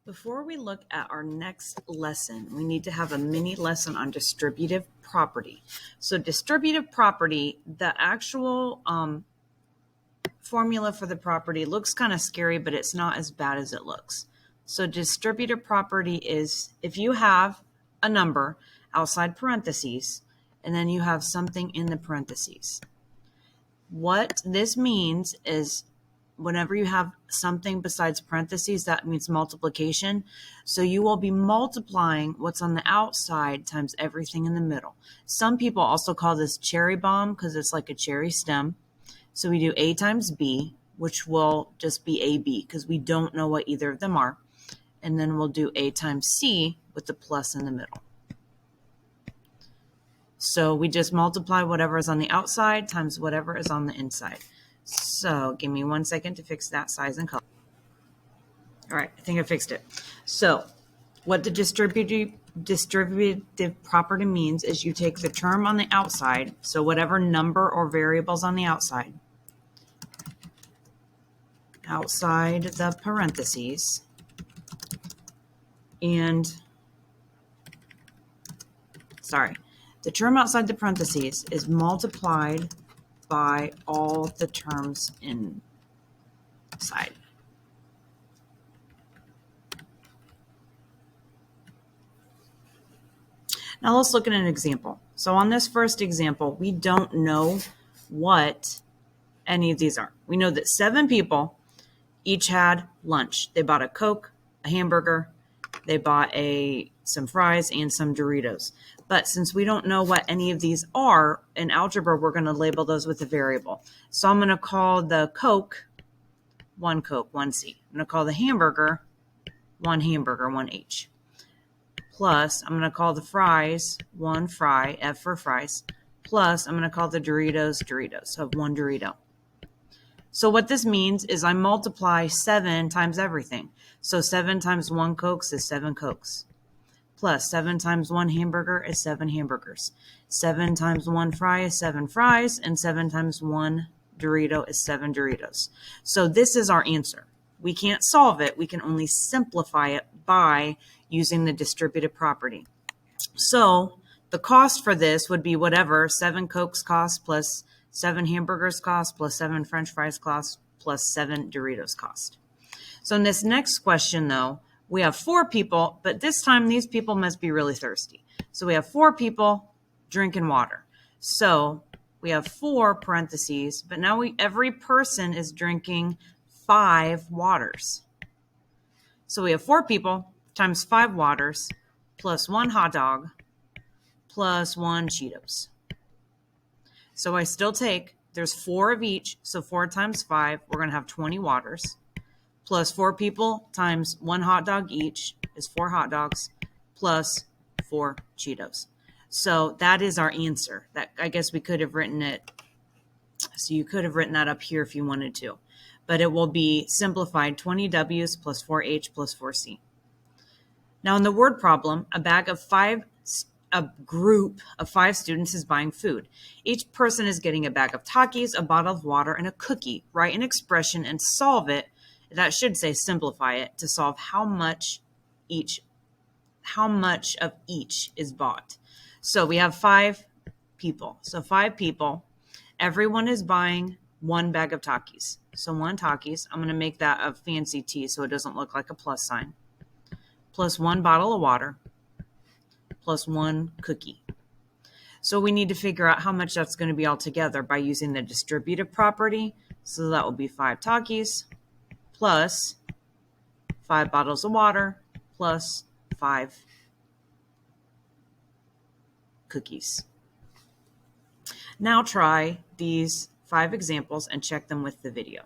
Before we look at our next lesson, we need to have a mini lesson on distributive property. So distributive property, the actual formula for the property looks kind of scary, but it's not as bad as it looks. So distributive property is if you have a number outside parentheses, and then you have something in the parentheses. What this means is whenever you have something besides parentheses, that means multiplication. So you will be multiplying what's on the outside times everything in the middle. Some people also call this cherry bomb because it's like a cherry stem. So we do A times B, which will just be AB because we don't know what either of them are. And then we'll do A times C with the plus in the middle. So we just multiply whatever is on the outside times whatever is on the inside. So give me 1 second to fix that size and color. All right, I think I fixed it. So what the distributive property means is you take the term on the outside, so whatever number or variables on the outside the parentheses, and the term outside the parentheses is multiplied by all the terms inside. Now let's look at an example. So on this first example, we don't know what any of these are. We know that 7 people each had lunch. They bought a Coke, a hamburger, they bought some fries, and some Doritos. But since we don't know what any of these are, in algebra, we're going to label those with a variable. So I'm going to call the Coke, 1 Coke, 1 C. I'm going to call the hamburger, 1 hamburger, 1 H. Plus, I'm going to call the fries, 1 fry, F for fries. Plus, I'm going to call the Doritos, Doritos. So I have 1 Dorito. So what this means is I multiply 7 times everything. So 7 times 1 Cokes is 7 Cokes. Plus 7 times 1 hamburger is 7 hamburgers. 7 times 1 fry is 7 fries. And 7 times 1 Dorito is 7 Doritos. So this is our answer. We can't solve it. We can only simplify it by using the distributive property. So the cost for this would be whatever 7 Cokes cost plus 7 hamburgers cost plus 7 French fries cost plus 7 Doritos cost. So in this next question, though, we have 4 people, but this time these people must be really thirsty. So we have 4 people drinking water. So we have 4 parentheses, but now every person is drinking 5 waters. So we have 4 people times 5 waters plus 1 hot dog plus 1 Cheetos. So I still there's 4 of each, so 4 times 5, we're going to have 20 waters, plus 4 people times 1 hot dog each is 4 hot dogs, plus 4 Cheetos. So that is our answer. That I guess we could have written it, so you could have written that up here if you wanted to, but it will be simplified 20 W's plus 4H plus 4C. Now in the word problem, a group of 5 students is buying food. Each person is getting a bag of Takis, a bottle of water, and a cookie. Write an expression and solve it. That should say simplify it to solve how much of each is bought. So we have 5 people. So 5 people, everyone is buying 1 bag of Takis. So 1 Takis, I'm going to make that a fancy T so it doesn't look like a plus sign, plus 1 bottle of water, plus 1 cookie. So we need to figure out how much that's going to be altogether by using the distributive property. So that will be 5 Takis plus 5 bottles of water plus 5 cookies. Now try these 5 examples and check them with the video.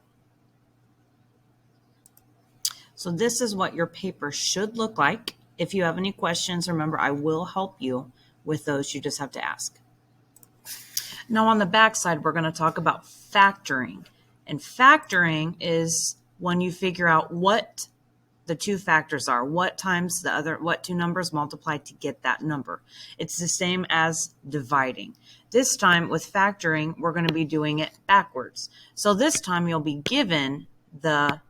So this is what your paper should look like. If you have any questions, remember, I will help you with those. You just have to ask. Now on the back side, we're going to talk about factoring. And factoring is when you figure out what the 2 factors are, what 2 numbers multiply to get that number. It's the same as dividing. This time with factoring, we're going to be doing it backwards. So this time you'll be given the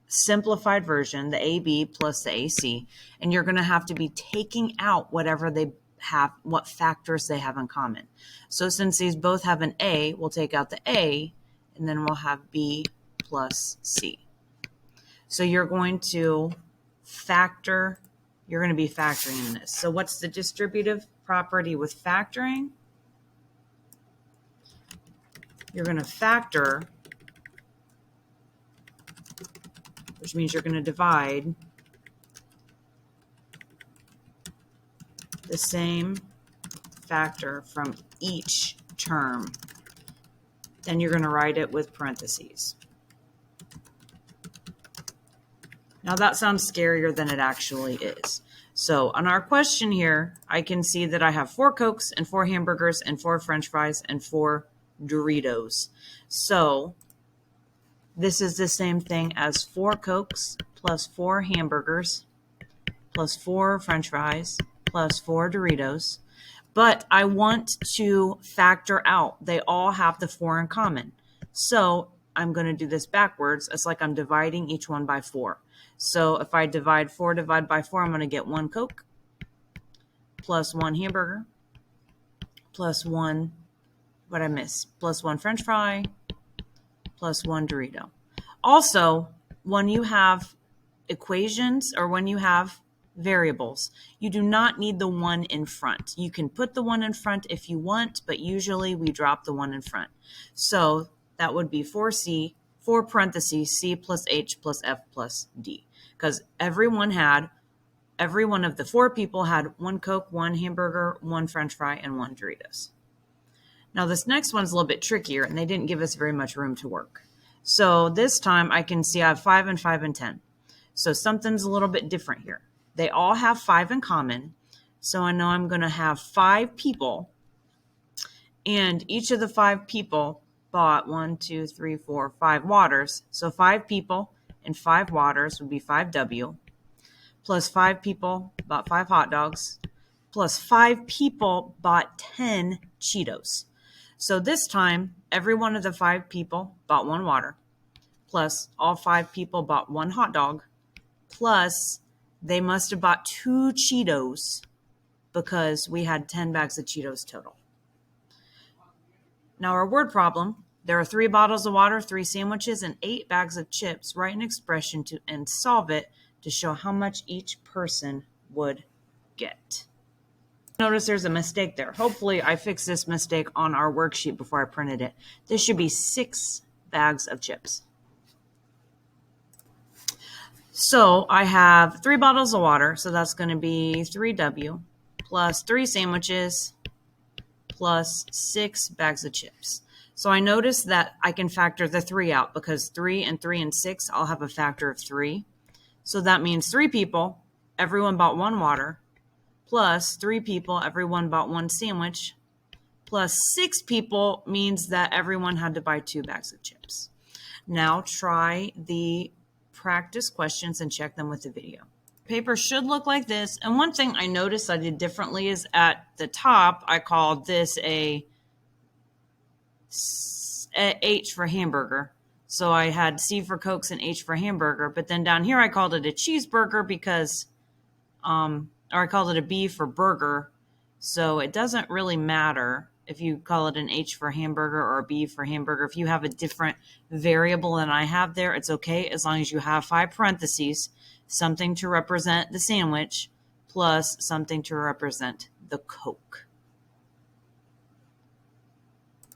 simplified version, the AB plus the AC, and you're going to have to be taking out whatever they have, what factors they have in common. So since these both have an A, we'll take out the A, and then we'll have B plus C. So you're going to factor, you're going to be factoring in this. So what's the distributive property with factoring? You're going to factor, which means you're going to divide the same factor from each term. Then you're going to write it with parentheses. Now that sounds scarier than it actually is. So on our question here, I can see that I have 4 Cokes and 4 hamburgers and 4 French fries and 4 Doritos. So this is the same thing as 4 Cokes plus 4 hamburgers plus 4 French fries plus 4 Doritos. But I want to factor out. They all have the 4 in common. So I'm going to do this backwards. It's like I'm dividing each one by 4. So if I divide 4 divided by 4, I'm going to get 1 Coke plus 1 hamburger plus 1, what I missed, plus 1 French fry plus 1 Dorito. Also, when you have equations or when you have variables, you do not need the 1 in front. You can put the 1 in front if you want, but usually we drop the 1 in front. So that would be 4C, 4 parentheses, C plus H plus F plus D. Because every one of the 4 people had 1 Coke, 1 hamburger, 1 French fry, and 1 Doritos. Now this next one's a little bit trickier, and they didn't give us very much room to work. So this time I can see I have 5 and 5 and 10. So something's a little bit different here. They all have 5 in common. So I know I'm going to have 5 people, and each of the 5 people bought 1, 2, 3, 4, 5 waters. So 5 people and 5 waters would be 5W, plus 5 people bought 5 hot dogs, plus 5 people bought 10 Cheetos. So this time, every one of the 5 people bought 1 water, plus all 5 people bought 1 hot dog, plus they must have bought 2 Cheetos because we had 10 bags of Cheetos total. Now our word problem, there are 3 bottles of water, 3 sandwiches, and 8 bags of chips. Write an expression and solve it to show how much each person would get. Notice there's a mistake there. Hopefully I fixed this mistake on our worksheet before I printed it. This should be 6 bags of chips. So I have 3 bottles of water, so that's going to be 3W, plus 3 sandwiches, plus 6 bags of chips. So I notice that I can factor the 3 out because 3 and 6, I'll have a factor of 3. So that means 3 people, everyone bought 1 water, plus 3 people, everyone bought 1 sandwich, plus 6 people means that everyone had to buy 2 bags of chips. Now try the practice questions and check them with the video. Paper should look like this. And one thing I noticed I did differently is at the top, I called this a H for hamburger. So I had C for Cokes and H for hamburger. But then down here, I called it a cheeseburger because, or I called it a B for burger. So it doesn't really matter if you call it an H for hamburger or a B for hamburger. If you have a different variable than I have there, it's okay as long as you have 5 parentheses, something to represent the sandwich, plus something to represent the Coke.